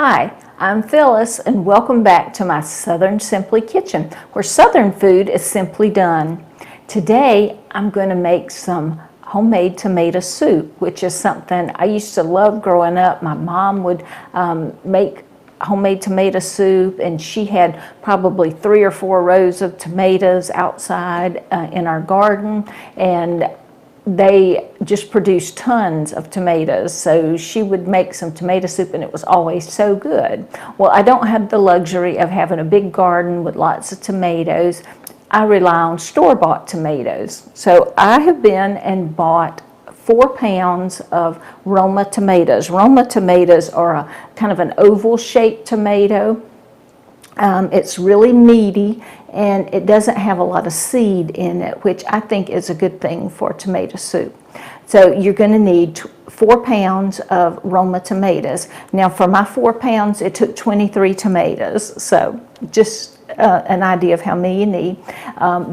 Hi, I'm Phyllis and welcome back to my Southern Simply Kitchen, where Southern food is simply done. Today I'm going to make some homemade tomato soup, which is something I used to love growing up. My mom would make homemade tomato soup, and she had probably 3 or 4 rows of tomatoes outside in our garden, and they just produced tons of tomatoes. So she would make some tomato soup and it was always so good. Well, I don't have the luxury of having a big garden with lots of tomatoes. I rely on store-bought tomatoes. So I have been and bought 4 pounds of Roma tomatoes. Roma tomatoes are a kind of an oval shaped tomato. It's really meaty and it doesn't have a lot of seed in it, which I think is a good thing for tomato soup. So you're going to need 4 pounds of Roma tomatoes. Now for my 4 pounds, it took 23 tomatoes. So just an idea of how many you need.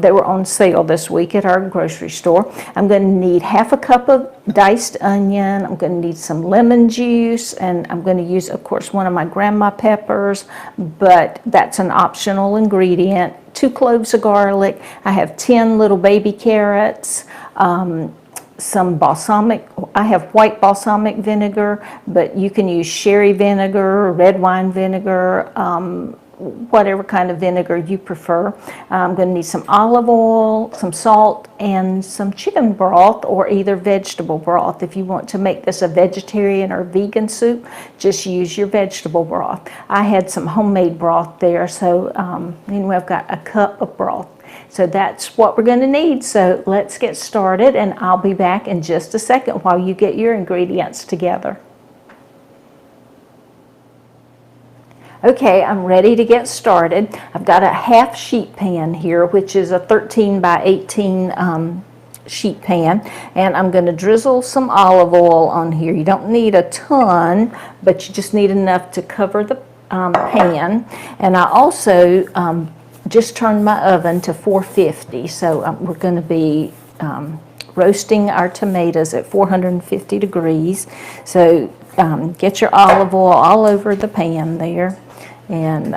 They were on sale this week at our grocery store. I'm going to need half a cup of diced onion. I'm going to need some lemon juice, and I'm going to use, of course, one of my grandma peppers, but that's an optional ingredient. 2 cloves of garlic. I have 10 little baby carrots. Some balsamic, I have white balsamic vinegar, but you can use sherry vinegar, red wine vinegar, whatever kind of vinegar you prefer. I'm going to need some olive oil, some salt, and some chicken broth or either vegetable broth. If you want to make this a vegetarian or vegan soup, just use your vegetable broth. I had some homemade broth there, so anyway, I've got a cup of broth. So that's what we're going to need. So let's get started, and I'll be back in just a second while you get your ingredients together. Okay, I'm ready to get started. I've got a half sheet pan here, which is a 13 by 18 sheet pan, and I'm going to drizzle some olive oil on here. You don't need a ton, but you just need enough to cover the pan. And I also just turned my oven to 450, so we're going to be roasting our tomatoes at 450 degrees. So get your olive oil all over the pan there. And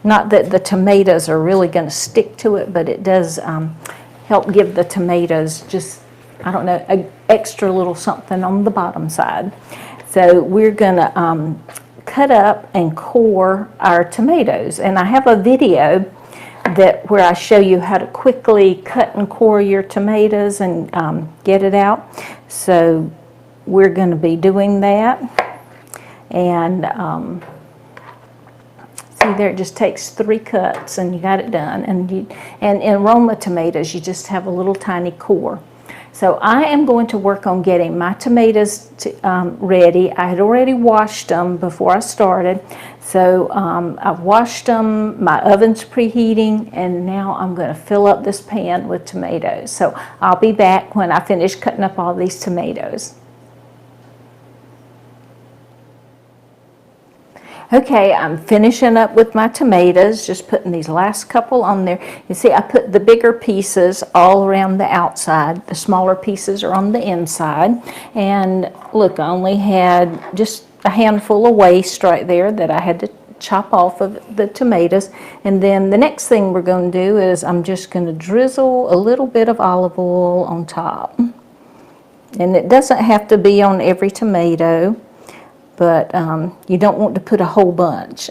not that the tomatoes are really going to stick to it, but it does help give the tomatoes just, I don't know, an extra little something on the bottom side. So we're going to cut up and core our tomatoes. And I have a video where I show you how to quickly cut and core your tomatoes and get it out. So we're going to be doing that. And see there, it just takes 3 cuts and you got it done. And in Roma tomatoes, you just have a little tiny core. So I am going to work on getting my tomatoes ready. I had already washed them before I started. So I've washed them, my oven's preheating, and now I'm going to fill up this pan with tomatoes. So I'll be back when I finish cutting up all these tomatoes. Okay, I'm finishing up with my tomatoes, just putting these last couple on there. You see, I put the bigger pieces all around the outside. The smaller pieces are on the inside. And look, I only had just a handful of waste right there that I had to chop off of the tomatoes. And then the next thing we're going to do is I'm just going to drizzle a little bit of olive oil on top. And it doesn't have to be on every tomato, but you don't want to put a whole bunch.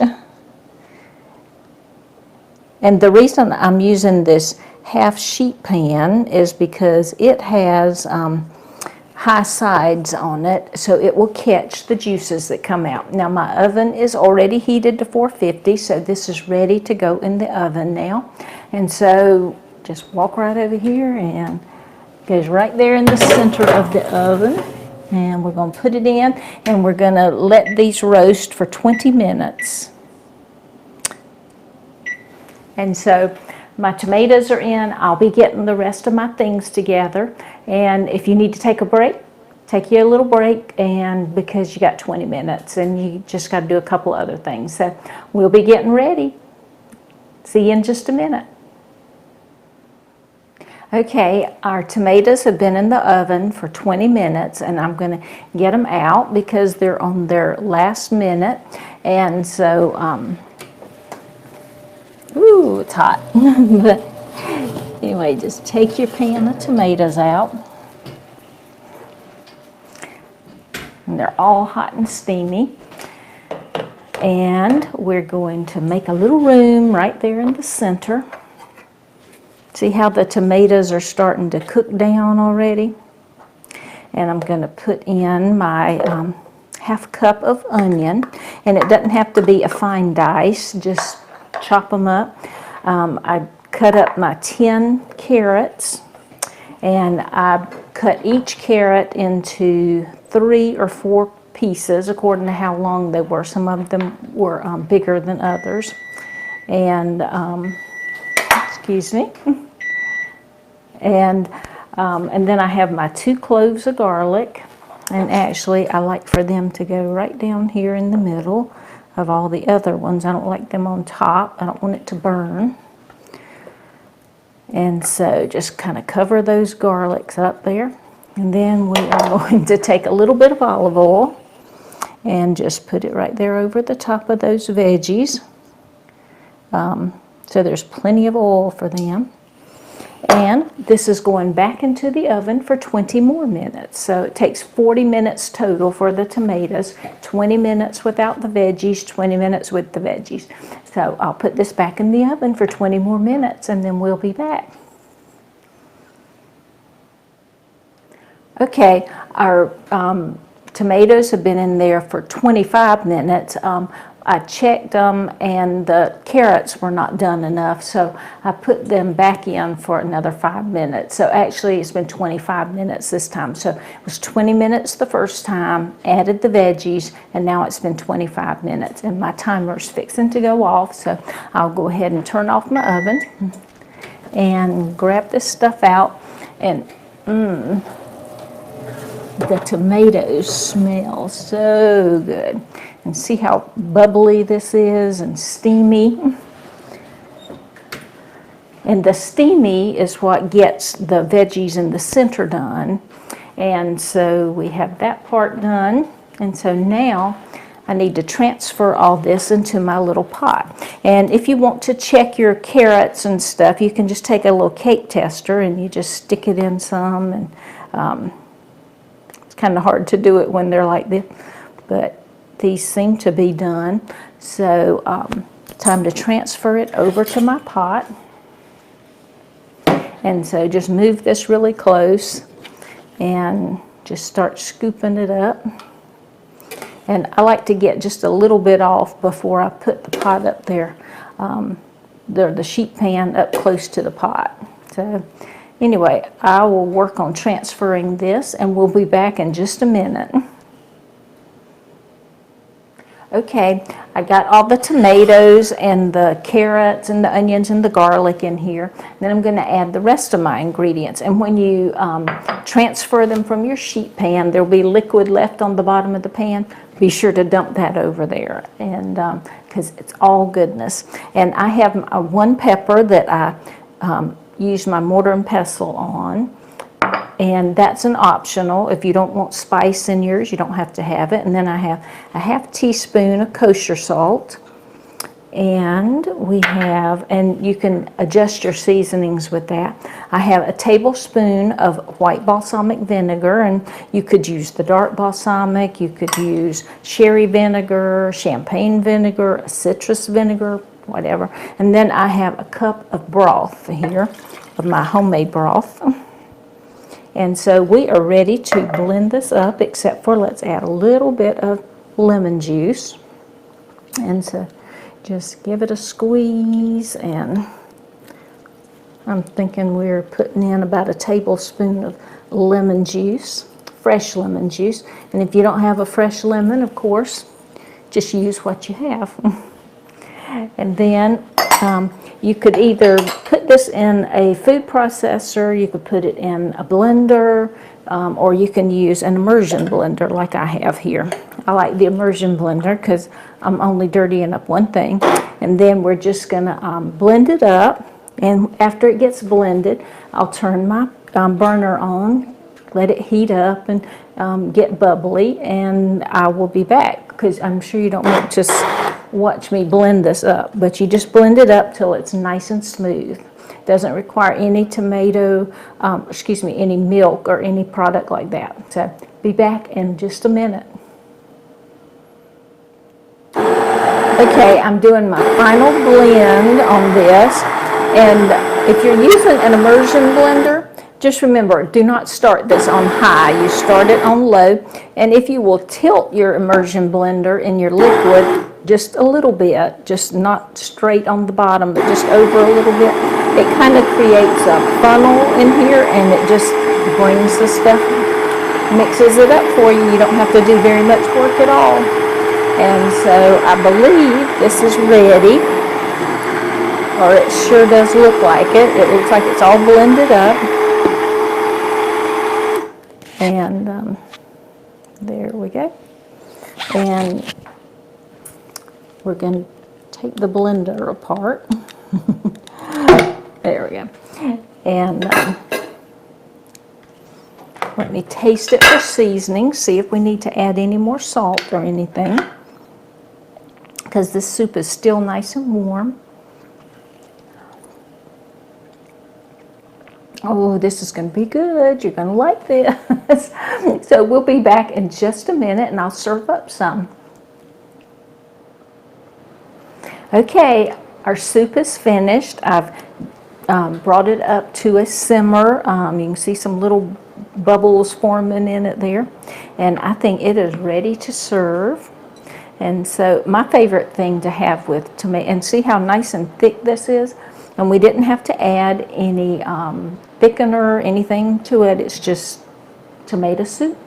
And the reason I'm using this half sheet pan is because it has high sides on it, so it will catch the juices that come out. Now my oven is already heated to 450, so this is ready to go in the oven now. And so just walk right over here, and it goes right there in the center of the oven. And we're going to put it in, and we're going to let these roast for 20 minutes. And so my tomatoes are in. I'll be getting the rest of my things together. And if you need to take a break, take you a little break, and because you got 20 minutes and you just got to do a couple other things. So we'll be getting ready. See you in just a minute. Okay, our tomatoes have been in the oven for 20 minutes, and I'm going to get them out because they're on their last minute. And so, ooh, it's hot. But anyway, just take your pan of tomatoes out. And they're all hot and steamy. And we're going to make a little room right there in the center. See how the tomatoes are starting to cook down already? And I'm going to put in my half cup of onion. And it doesn't have to be a fine dice, just chop them up. I cut up my 10 carrots, and I cut each carrot into 3 or 4 pieces according to how long they were. Some of them were bigger than others. And, excuse me. And then I have my 2 cloves of garlic. And actually, I like for them to go right down here in the middle of all the other ones. I don't like them on top. I don't want it to burn. And so just kind of cover those garlics up there. And then we are going to take a little bit of olive oil and just put it right there over the top of those veggies. So there's plenty of oil for them. And this is going back into the oven for 20 more minutes. So it takes 40 minutes total for the tomatoes, 20 minutes without the veggies, 20 minutes with the veggies. So I'll put this back in the oven for 20 more minutes, and then we'll be back. Okay, our tomatoes have been in there for 25 minutes. I checked them, and the carrots were not done enough, so I put them back in for another 5 minutes. So actually it's been 25 minutes this time. So it was 20 minutes the first time, added the veggies, and now it's been 25 minutes. And my timer's fixing to go off, so I'll go ahead and turn off my oven and grab this stuff out. And the tomatoes smell so good. And see how bubbly this is and steamy. And the steamy is what gets the veggies in the center done. And so we have that part done. And so now I need to transfer all this into my little pot. And if you want to check your carrots and stuff, you can just take a little cake tester and you just stick it in some. And it's kind of hard to do it when they're like this, but these seem to be done. So time to transfer it over to my pot. And so just move this really close and just start scooping it up. And I like to get just a little bit off before I put the pot up there, the sheet pan up close to the pot. So anyway, I will work on transferring this, and we'll be back in just a minute. Okay, I got all the tomatoes and the carrots and the onions and the garlic in here. Then I'm going to add the rest of my ingredients. And when you transfer them from your sheet pan, there'll be liquid left on the bottom of the pan. Be sure to dump that over there, and because it's all goodness. And I have one pepper that I use my mortar and pestle on. And that's an optional. If you don't want spice in yours, you don't have to have it. And then I have a half teaspoon of kosher salt. And we have, and you can adjust your seasonings with that. I have a tablespoon of white balsamic vinegar, and you could use the dark balsamic, you could use sherry vinegar, champagne vinegar, citrus vinegar, whatever. And then I have a cup of broth here, of my homemade broth. And so we are ready to blend this up, except for let's add a little bit of lemon juice. And so just give it a squeeze, and I'm thinking we're putting in about a tablespoon of lemon juice, fresh lemon juice. And if you don't have a fresh lemon, of course, just use what you have. And then you could either put this in a food processor, you could put it in a blender, or you can use an immersion blender like I have here. I like the immersion blender because I'm only dirtying up one thing. And then we're just going to blend it up And after it gets blended, I'll turn my burner on, let it heat up and get bubbly, and I will be back, because I'm sure you don't want to just watch me blend this up, but you just blend it up till it's nice and smooth. Doesn't require any tomato, any milk or any product like that. So be back in just a minute. Okay, I'm doing my final blend on this, and if you're using an immersion blender, just remember, do not start this on high. You start it on low, and if you will tilt your immersion blender in your liquid just a little bit, just not straight on the bottom, but just over a little bit, it kind of creates a funnel in here, and it just brings the stuff, mixes it up for you. You don't have to do very much work at all. And so I believe this is ready, or it sure does look like it. It looks like it's all blended up. And there we go. And we're going to take the blender apart. There we go. And let me taste it for seasoning, see if we need to add any more salt or anything, because this soup is still nice and warm. Oh, this is going to be good. You're going to like this. So we'll be back in just a minute, and I'll serve up some. Okay, our soup is finished. I've brought it up to a simmer. You can see some little bubbles forming in it there. And I think it is ready to serve. And so my favorite thing to have with tomato, and see how nice and thick this is? And we didn't have to add any thickener, anything to it. It's just tomato soup.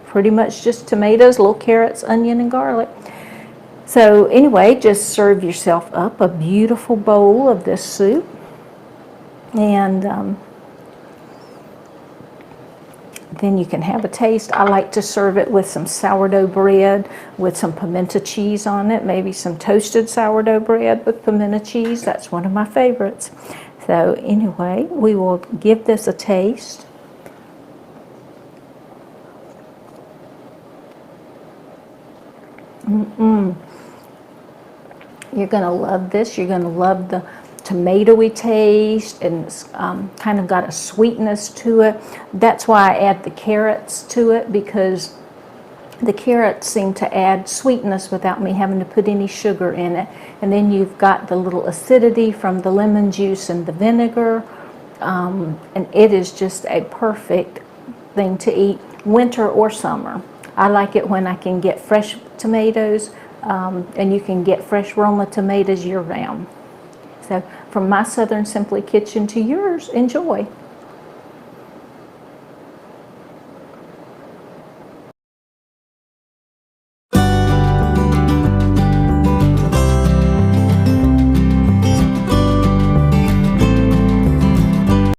Pretty much just tomatoes, little carrots, onion, and garlic. So anyway, just serve yourself up a beautiful bowl of this soup. And then you can have a taste. I like to serve it with some sourdough bread with some pimento cheese on it, maybe some toasted sourdough bread with pimento cheese. That's one of my favorites. So anyway, we will give this a taste. You're going to love this. You're going to love the tomatoey taste, and it's kind of got a sweetness to it. That's why I add the carrots to it, because the carrots seem to add sweetness without me having to put any sugar in it. And then you've got the little acidity from the lemon juice and the vinegar, and it is just a perfect thing to eat winter or summer. I like it when I can get fresh tomatoes, and you can get fresh Roma tomatoes year-round. So from my Southern Simply Kitchen to yours, enjoy.